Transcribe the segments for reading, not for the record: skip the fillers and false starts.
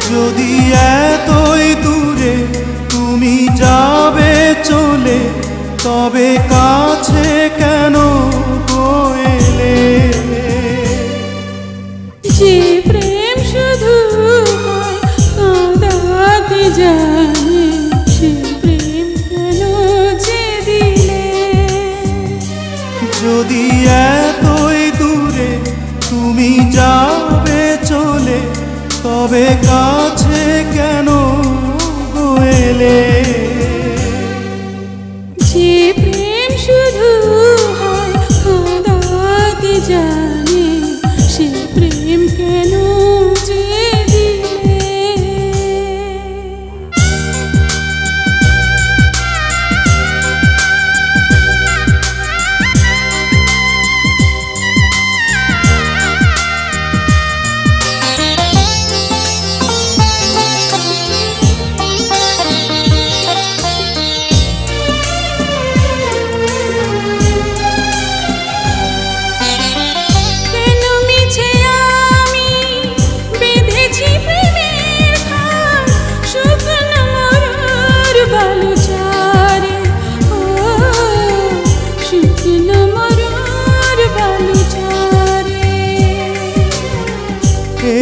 যদি এতই দূরে তুমি যাবে চলে, তবে কাছে কেন এলে? যে প্রেম শুধু কাঁদাতে জানে, সে প্রেম কেন যে দিলে? যদি এতই দূরে তুমি যাবে চলে, তবে কাছে কেন এলে? যে প্রেম শুধু কাঁদাতে জানে, সে প্রেম কেন যে দিলে?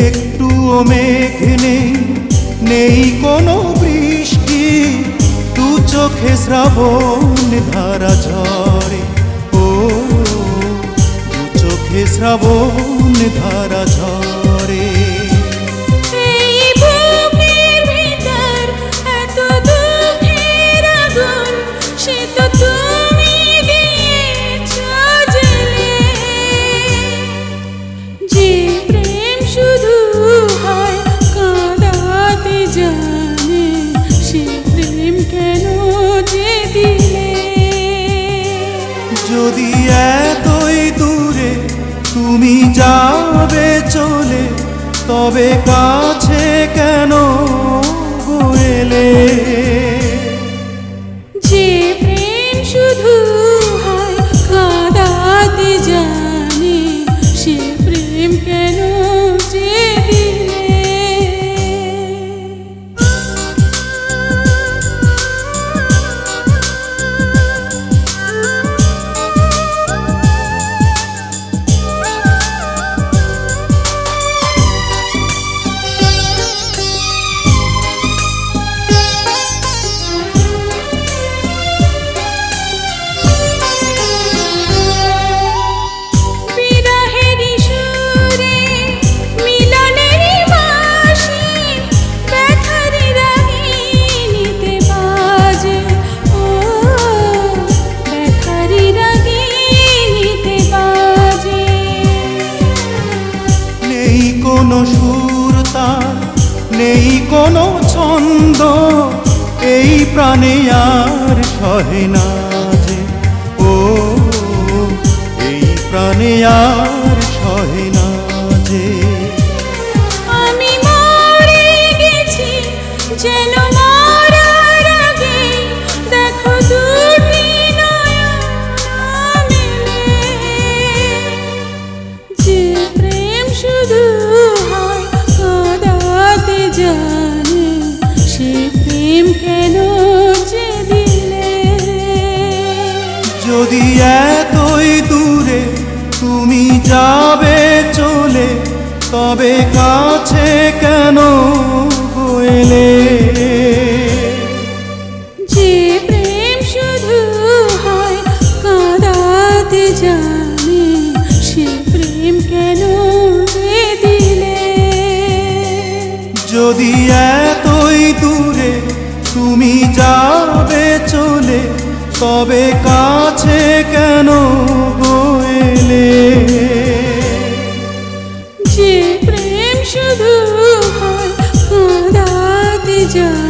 একটুও মেঘ নেই, নেই কোনো বৃষ্টি, দু চোখে শ্রাবণ ধারা ঝরে। ও দু চোখে শ্রাবণ ধারা ঝরে। যদি এতই দূরে তুমি যাবে চলে, তবে কাছে কেন এলে? যে প্রেম শুধু কাঁদাতে জানে, সে প্রেম কেন যে দিলে? কোনো সুর তার নেই কোনো ছন্দ, এই প্রাণে আর সহে না যে। ও এই প্রাণে আর সহে না যে। আমি মরে গেছি যেন মরার আগে, দেখো দুটি নয়ন মেলে। যে প্রেম শুধু কাঁদাতে জানে, সে প্রেম কেন যে দিলে? যদি এতই দূরে তুমি যাবে চলে, তবে কাছে কেন এলে? যে প্রেম শুধু কাঁদাতে জানে, সে প্রেম কেন যে দিলে? যদি এতই দূরে তুমি যাবে চলে, তবে কাছে কেন জানে